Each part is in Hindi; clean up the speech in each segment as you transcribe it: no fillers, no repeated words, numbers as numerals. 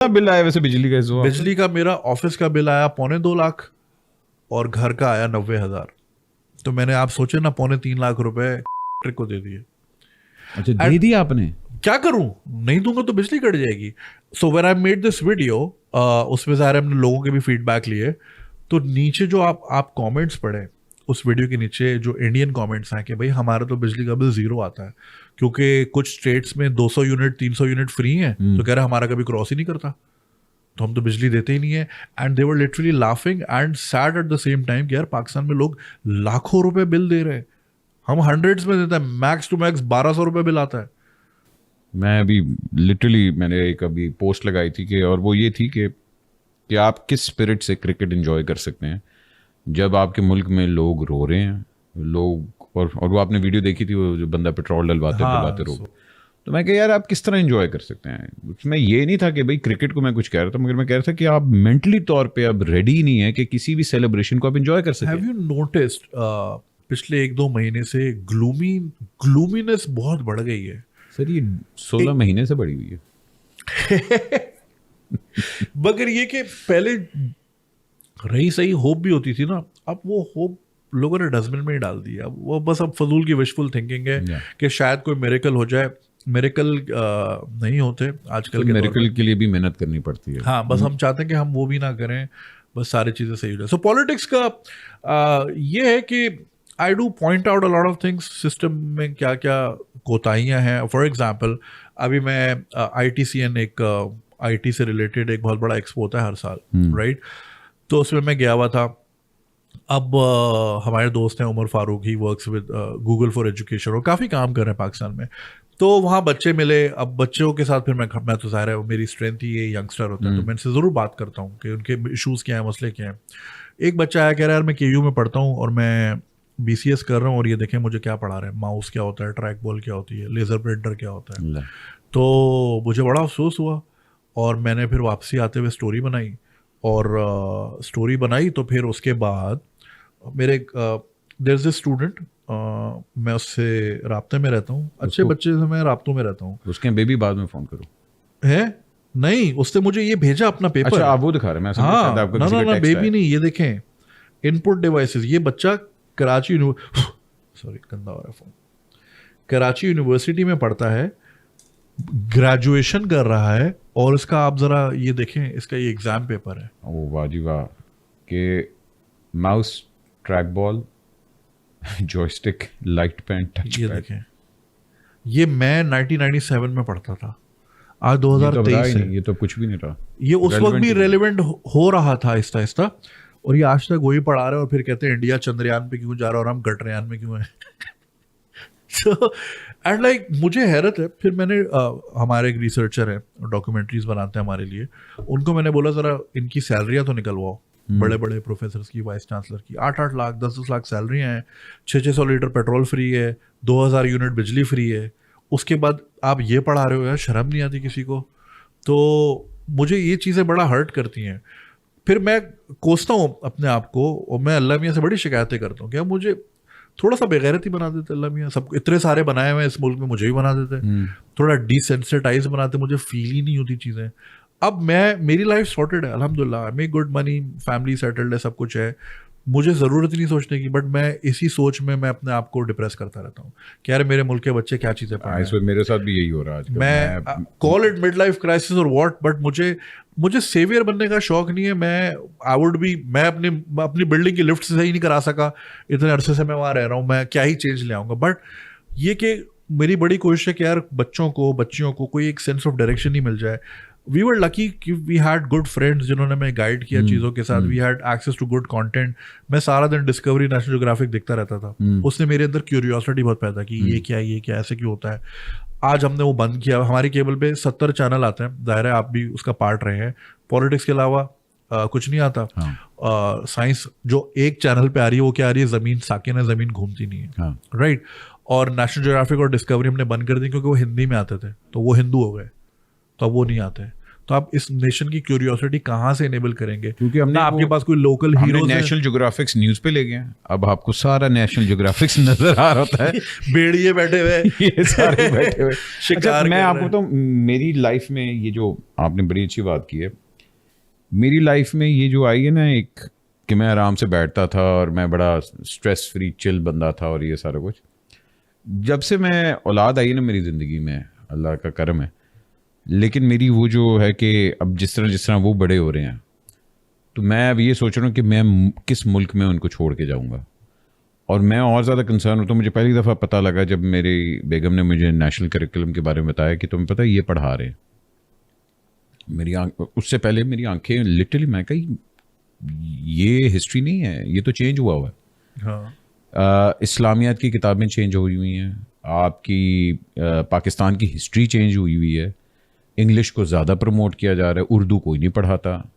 बिल आया वैसे बिजली का इस वक्त? बिजली का मेरा ऑफिस का बिल आया 2.25 लाख और घर का आया 90,000। तो मैंने, आप सोचे ना, 3.25 लाख रुपए ट्रिक को दे दिए। अच्छा, दे दिया आपने? क्या करूं, नहीं दूंगा तो बिजली कट जाएगी। So when I made this video, उसमें सारे हमने लोगों के भी फीडबैक लिए। तो नीचे जो आप कमेंट्स पढ़े उस वीडियो के नीचे, जो इंडियन कमेंट्स हैं कि भाई हमारा तो बिजली का बिल जीरो आता है, क्योंकि कुछ स्टेट्स में 200 यूनिट 300 यूनिट फ्री हैं, तो कह रहे हमारा कभी क्रॉस ही नहीं करता, तो हम तो बिजली देते ही नहीं है। And they were literally laughing and sad at the same time कि यार पाकिस्तान में लोग लाखों रुपए बिल दे रहे हैं, हम हंड्रेड्स में देते हैं, मैक्स टू मैक्स 1200 रुपए बिल आता है। मैं अभी लिटरली मैंने एक अभी पोस्ट लगाई थी कि, और वो ये थी कि आप किस स्पिरिट से क्रिकेट एंजॉय कर सकते हैं जब आपके मुल्क में लोग रो रहे हैं, लोग, और वो आपने वीडियो देखी थी, वो जो बंदा पेट्रोल डलवाते डलवाते रो। तो मैं कहा यार आप किस तरह एंजॉय कर सकते हैं। उसमें ये नहीं था कि भाई क्रिकेट को मैं कुछ कह रहा था, मगर मैं कह रहा था कि आप मेंटली तौर पे अब रेडी नहीं है कि किसी भी सेलिब्रेशन को आप एंजॉय कर सकें। हैव यू नोटिस्ड पिछले 1-2 महीने से ग्लूमीनेस बहुत बढ़ गई है सर? ये 16 महीने से बढ़ी हुई है। मगर ये कि पहले रही सही होप भी होती थी ना, अब वो होप लोगों ने डस्टबिन में ही डाल दिया। अब वो बस अब फजूल की विशफुल थिंकिंग है कि शायद कोई मिरेकल हो जाए। मिरेकल नहीं होते आजकल के मिरेकल के लिए भी मेहनत करनी पड़ती है। हाँ, बस हम चाहते हैं कि हम वो भी ना करें, बस सारी चीज़ें सही हो जाए। सो पॉलिटिक्स का ये है कि I do point out a lot of things, system में क्या क्या कोताहियाँ हैं। फॉर एग्जांपल अभी मैं ITCN, एक IT से रिलेटेड एक बहुत बड़ा एक्सपो होता है हर साल, राइट? तो उसमें मैं गया हुआ था। अब हमारे दोस्त हैं Umar Farooq, he works with Google for education और काफ़ी काम कर रहे हैं पाकिस्तान में। तो वहाँ बच्चे मिले। अब बच्चों के साथ फिर मैं तो ज़ाहिर है मेरी स्ट्रेंथ ही ये यंगस्टर होता है, तो मैं इनसे ज़रूर बात करता हूँ कि उनके इशूज़ क्या हैं, मसले क्या हैं। एक बच्चा आया, कह रहा है यार मैं KU में पढ़ता हूँ और मैं BCS कर रहा हूँ, और ये देखें मुझे क्या पढ़ा रहे हैं, माउस क्या होता है, ट्रैक बॉल क्या होती है, लेज़र प्रिंटर क्या होता है। तो मुझे बड़ा अफसोस हुआ और मैंने फिर वापसी आते हुए स्टोरी बनाई, और स्टोरी बनाई तो फिर उसके बाद मेरे देयर इज ए स्टूडेंट, मैं उससे राब्ते में रहता हूँ, अच्छे बच्चे से मैं राब्तों में रहता हूँ। उसके बेबी बाद में फोन करो है नहीं, उसने मुझे ये भेजा अपना पेपर। अच्छा, आप वो दिखा रहे हैं? मैं हाँ, आपका ना बेबी नहीं, ये देखें इनपुट डिवाइसेस। ये बच्चा कराची सॉरी गंदा हो रहा है फोन, कराची यूनिवर्सिटी में पढ़ता है, ग्रेजुएशन कर रहा है, और इसका आप जरा ये देखें, इसका ये एग्जाम पेपर है। ओ वाह जी वाह, के mouse, track ball, joystick, light pen, touch ये पैड। देखें, ये मैं 1997 में पढ़ता था, आज 2023 है। ये तो कुछ भी नहीं रहा। ये उस वक्त भी रेलेवेंट हो रहा था आहिस्ता आहिस्ता, और ये आज तक वही पढ़ा रहे हैं, और फिर कहते हैं इंडिया चंद्रयान पे क्यों जा रहा है और हम गटरयान में क्यों हैं। सो एंड लाइक मुझे हैरत है। फिर मैंने हमारे एक रिसर्चर हैं, डॉक्यूमेंट्रीज बनाते हैं हमारे लिए, उनको मैंने बोला ज़रा इनकी सैलरियाँ तो निकलवाओ, बड़े बड़े प्रोफेसर्स की, वाइस चांसलर की 8-8 लाख 10-10 लाख सैलरियाँ हैं, 600 लीटर पेट्रोल फ्री है, 2000 यूनिट बिजली फ्री है, उसके बाद आप ये पढ़ा रहे हो यार, शर्म नहीं आती किसी को? तो मुझे ये चीज़ें बड़ा हर्ट करती हैं। फिर मैं कोसता हूँ अपने आप को, और मैं अल्लाह मियाँ से बड़ी शिकायतें करता हूँ कि मुझे थोड़ा सा बेगैरती बना देते अल्लाह मियाँ। सब इतने सारे बनाए हुए हैं इस मुल्क में, मुझे भी बना देते, थोड़ा डिसेंसिटाइज बनाते, मुझे फील ही नहीं होती चीज़ें। अब मेरी लाइफ सॉर्टेड है अल्हम्दुलिल्लाह, I make good money, family settled है, सब कुछ है, मुझे ज़रूरत ही नहीं सोचने की। बट मैं इसी सोच में मैं अपने आप को डिप्रेस करता रहता हूँ कि यार मेरे मुल्क के बच्चे क्या चीज़ें पढ़ रहे हैं। मेरे साथ भी यही हो रहा है। मैं call it mid life crisis और व्हाट, बट मुझे सेवियर बनने का शौक नहीं है। मैं अपनी बिल्डिंग की लिफ्ट से सही नहीं करा सका, इतने अरसे से मैं वहाँ रह रहा हूँ, मैं क्या ही चेंज ले आऊँगा। बट ये कि मेरी बड़ी कोशिश है कि यार बच्चियों को कोई एक सेंस ऑफ डायरेक्शन ही मिल जाए। वी वर लकी कि वी हैड गुड फ्रेंड्स जिन्होंने हमें गाइड किया चीज़ों के साथ। We had access to good content. मैं सारा दिन डिस्कवरी, नेशनल ज्योग्राफिक देखता रहता था। उसने मेरे अंदर क्यूरियोसिटी बहुत पैदा की, ये क्या ऐसे क्यों होता है। आज हमने वो बंद किया। हमारी केबल पे 70 चैनल आते हैं, जाहिर है आप भी उसका पार्ट रहे हैं। पॉलिटिक्स के अलावा कुछ नहीं आता। साइंस जो एक चैनल पे आ रही है वो क्या आ रही है, ज़मीन साकिन है, ज़मीन घूमती नहीं है, राइट। और नेशनल ज्योग्राफिक और डिस्कवरी हमने बंद कर दी क्योंकि वो हिंदी में आते थे, तो वो हिंदू हो गए, तो अब वो नहीं आते। तो आप इस नेशन की क्यूरियोसिटी कहाँ से इनेबल करेंगे? क्योंकि हमने ना आपके पास कोई लोकल हीरो नेशनल ज्योग्राफिक्स न्यूज पे ले गए हैं, अब आपको सारा नेशनल ज्योग्राफिक्स नजर आ रहा होता है। बेड़िए बैठे हुए ये सारे बैठे हुए शिकार अच्छा, मैं कर आपको रहे तो मेरी लाइफ में ये जो आपने बड़ी अच्छी बात की है, मेरी लाइफ में ये जो आई है ना एक, कि मैं आराम से बैठता था और मैं बड़ा स्ट्रेस फ्री चिल बंदा था और ये सारा कुछ, जब से मैं औलाद आई है ना मेरी ज़िंदगी में, अल्लाह का करम है, लेकिन मेरी वो जो है कि अब जिस तरह वो बड़े हो रहे हैं, तो मैं अब ये सोच रहा हूँ कि मैं किस मुल्क में उनको छोड़ के जाऊँगा। और मैं और ज़्यादा कंसर्न होता हूँ, मुझे पहली दफ़ा पता लगा जब मेरी बेगम ने मुझे नेशनल करिकुलम के बारे में बताया कि तुम्हें पता है ये पढ़ा रहे हैं। मेरी उससे पहले मेरी आंखें लिटरली, मैं कही ये हिस्ट्री नहीं है, ये तो चेंज हुआ है। हाँ, इस्लामियात की किताबें चेंज हुई हुई हैं, आपकी पाकिस्तान की हिस्ट्री चेंज हुई हुई है, इंग्लिश को ज़्यादा प्रमोट किया जा रहा है, उर्दू कोई नहीं पढ़ाता,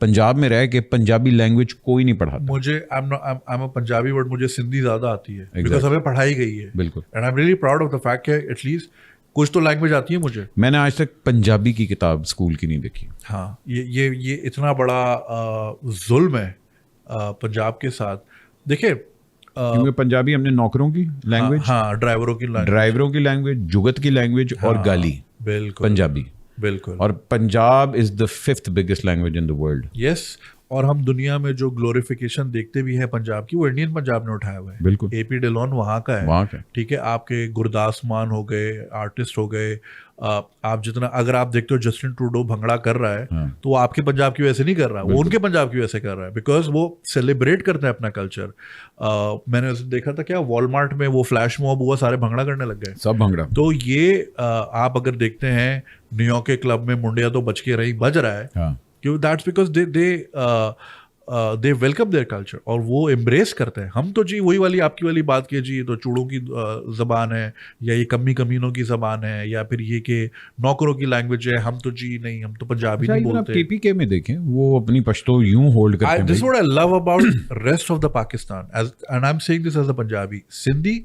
पंजाब में रह के पंजाबी लैंग्वेज कोई नहीं पढ़ाता। मुझे I am a Punjabi but मुझे सिंधी ज़्यादा आती है बिकॉज हमें पढ़ाई गई है। बिल्कुल। And I am really proud of the fact कि एटलीस्ट कुछ तो लैंग्वेज आती है मुझे। मैंने आज तक पंजाबी की किताब स्कूल की नहीं देखी। हाँ, ये इतना बड़ा जुल्म है पंजाब के साथ। देखिए क्योंकि पंजाबी हमने नौकरों की लैंग्वेज, हाँ, ड्राइवरों की लैंग्वेज, जुगत की लैंग्वेज और गाली, बिल्कुल पंजाबी, बिल्कुल। और Punjab is the 5th biggest language in the world. Yes, और हम दुनिया में जो ग्लोरिफिकेशन देखते भी हैं पंजाब की, वो इंडियन पंजाब ने उठाया हुआ है। बिल्कुल। एपी डिलॉन वहाँ का है, वहाँ का। ठीक है, आपके गुरदास मान हो गए, आर्टिस्ट हो गए, आप जितना अगर आप देखते हो जस्टिन ट्रूडो भंगड़ा कर रहा है, हाँ। तो वो आपके पंजाब की वजह से नहीं कर रहा, वो उनके पंजाब की वजह से कर रहा है, बिकॉज वो सेलिब्रेट करते हैं अपना कल्चर। मैंने देखा था क्या, वॉलमार्ट में वो फ्लैश मॉब हुआ, सारे भंगड़ा करने लग गए, सब भंगड़ा। तो ये आप अगर देखते हैं न्यूयॉर्क के क्लब में मुंडिया तो बच के रही बज रहा है, हाँ। क्यों? That's because they welcome their culture और वो एम्ब्रेस करते हैं। हम तो जी वही वाली आपकी वाली बात की जी, तो चूड़ों की ज़बान है, या ये कमी कमीनों की ज़बान है, या फिर ये कि नौकरों की लैंग्वेज है, हम तो जी नहीं, हम तो पंजाबी नहीं बोलते। केपीके में देखें, वो अपनी पश्तो यूं होल्ड करते हैं। This what I love about rest of the Pakistan, and I am saying this as a Punjabi, Sindhi,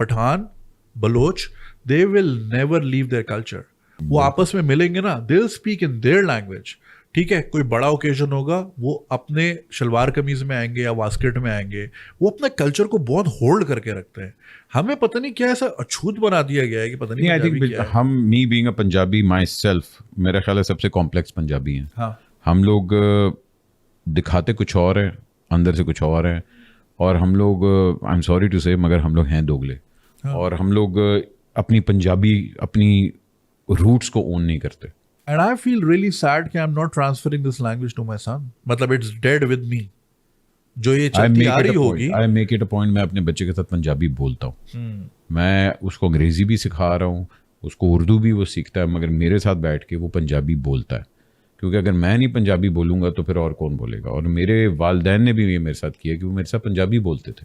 Pathan, Baloch, they will never leave their culture. वो आपस में मिलेंगे ना, they will speak in their language, ठीक है। कोई बड़ा ओकेजन होगा, वो अपने शलवार कमीज में आएंगे या वास्केट में आएंगे, वो अपने कल्चर को बहुत होल्ड करके रखते हैं। हमें पता नहीं क्या ऐसा अछूत बना दिया गया है कि पता नहीं। आई थिंक हम, me being a Punjabi my self, मेरा ख्याल है सबसे कॉम्प्लेक्स पंजाबी हैं। हाँ, हम लोग दिखाते कुछ और है, अंदर से कुछ और है, और हम लोग, आई एम सॉरी टू से, मगर हम लोग हैं दोगले। हाँ। और हम लोग अपनी पंजाबी, अपनी रूट्स को ओन नहीं करते। And I feel really sad कि I'm not transferring this language to my son. मतलब it's dead with me. जो ये चलती आ रही होगी। I make it a point, मैं अपने बच्चे के साथ पंजाबी बोलता हूँ। मैं उसको अंग्रेजी भी सिखा रहा हूँ, उसको उर्दू भी वो सीखता है, मगर मेरे साथ बैठ के वो पंजाबी बोलता है। क्योंकि अगर मैं नहीं पंजाबी बोलूँगा तो फिर और कौन बोलेगा। और मेरे वालिदैन ने भी ये मेरे साथ किया कि वो मेरे साथ पंजाबी बोलते थे।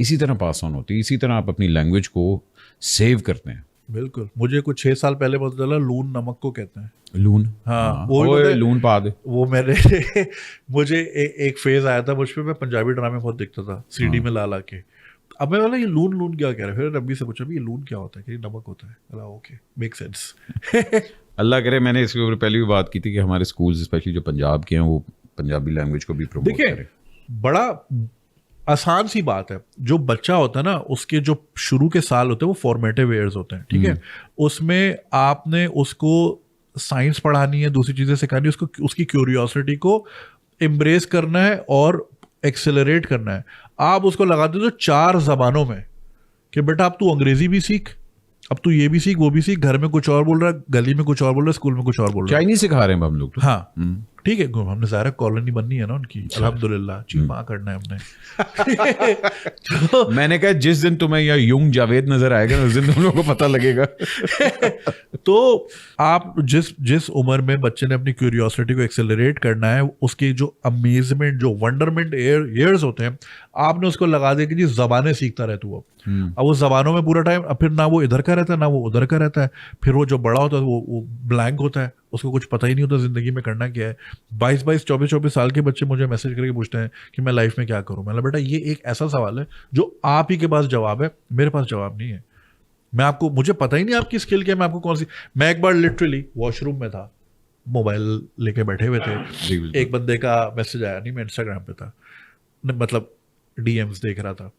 इसी तरह पास ऑन होती है, इसी तरह आप अपनी लैंग्वेज को सेव करते हैं। बिल्कुल। मुझे कुछ 6 साल पहले पता चला लून नमक को कहते हैं। लून, हाँ, वो लून पा दे। वो मैंने मुझे एक फेज आया था मुझ पे, मैं पंजाबी ड्रामे बहुत देखता था सीडी में ला के। अब मैं बोला ये लून लून क्या कह रहे हैं, फिर रब्बी से पूछा भी ये लून क्या होता है, कि नमक होता है। बोला ओके, मेक सेंस। अल्लाह करे, मैंने इसके ऊपर पहले भी बात की थी कि हमारे स्कूल्स स्पेशली जो पंजाब के हैं वो पंजाबी लैंग्वेज को भी प्रमोट करें। देखिए, बड़ा आसान सी बात है, जो बच्चा होता है ना, उसके जो शुरू के साल होते हैं वो फॉर्मेटिव ईयर्स होते हैं, ठीक है। उसमें आपने उसको साइंस पढ़ानी है, दूसरी चीजें सिखानी है, उसको उसकी क्यूरियोसिटी को एम्ब्रेस करना है और एक्सेलरेट करना है। आप उसको लगा दो 4 जबानों में कि बेटा अब तू अंग्रेजी भी सीख, अब तू ये भी सीख, वो भी सीख, घर में कुछ और बोल रहा है, गली में कुछ और बोल रहा है, स्कूल में कुछ और बोल रहा है। चाइनीज सिखा रहे हैं हम लोग तो। हाँ, ठीक है, हमने ज़ाहिर कॉलोनी बननी है ना उनकी, अल्हम्दुलिल्लाह, चीमा करना है हमने। तो मैंने कहा जिस दिन तुम्हें या यूंग जावेद नजर आएगा ना, उस दिन तुम लोगों को पता लगेगा। तो आप जिस उम्र में बच्चे ने अपनी क्यूरियोसिटी को एक्सेलरेट करना है, उसके जो अमेजमेंट, जो वंडरमेंट ईयर्स होते हैं, आपने उसको लगा दिया कि जी जबानें सीखता रहे तू। अब वो जबानों में पूरा टाइम, अब फिर ना वो इधर का रहता है ना वो उधर का रहता है। फिर वो जो बड़ा होता है वो ब्लैंक होता है, उसको कुछ पता ही नहीं होता जिंदगी में करना क्या है। 22-22, 24-24 साल के बच्चे मुझे मैसेज करके पूछते हैं कि मैं लाइफ में क्या करूं। मतलब बेटा ये एक ऐसा सवाल है जो आप ही के पास जवाब है, मेरे पास जवाब नहीं है। मुझे पता ही नहीं आपकी स्किल क्या है, मैं आपको कौन सी। मैं एक बार लिटरली वॉशरूम में था, मोबाइल लेके बैठे हुए थे, जी बिल्कुल। एक बंदे का मैसेज आया, नहीं मैं इंस्टाग्राम पे था, मतलब डीएम्स देख रहा था,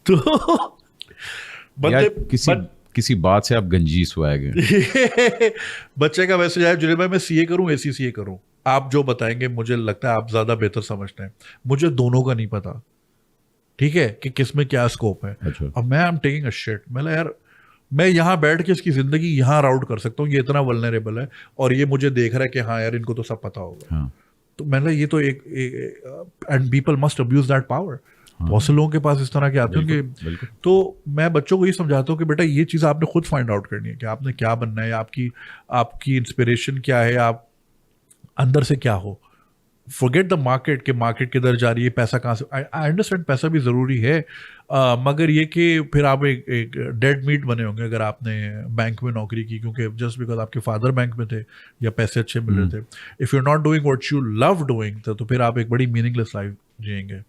तो यार बंदे किसी बात से आप गंजी स्वैग हैं। बच्चे का मैसेज आया, जुनेद भाई मैं सीए करूं एसीसीए करूं, आप जो बताएंगे मुझे लगता है आप ज्यादा बेहतर समझते हैं, मुझे दोनों का नहीं पता, ठीक है, कि किस में क्या स्कोप है। अच्छा। अब मैं एम टेकिंग अ शिट, मैं यार मैं यहाँ बैठ के इसकी जिंदगी यहाँ राउट कर सकता हूँ, ये इतना वल्नरेबल है और ये मुझे देख रहा है कि हाँ यार इनको तो सब पता होगा। हाँ तो मैंने ये तो एक and people must abuse that power. बहुत से लोगों के पास इस तरह के आते हैं कि, बिल्कुल। तो मैं बच्चों को ये समझाता हूँ कि बेटा ये चीज़ आपने खुद फाइंड आउट करनी है कि आपने क्या बनना है, आपकी आपकी इंस्पिरेशन क्या है, आप अंदर से क्या हो। फॉरगेट द मार्केट, कि मार्केट किधर जा रही है, पैसा कहाँ से, आई अंडरस्टैंड पैसा भी ज़रूरी है, मगर ये कि फिर आप एक डेड मीट बने होंगे अगर आपने बैंक में नौकरी की, क्योंकि जस्ट बिकॉज आपके फादर बैंक में थे या पैसे अच्छे मिल रहे थे। If you are not doing what you love doing, तो फिर आप एक बड़ी मीनिंगलेस लाइफ जिएंगे।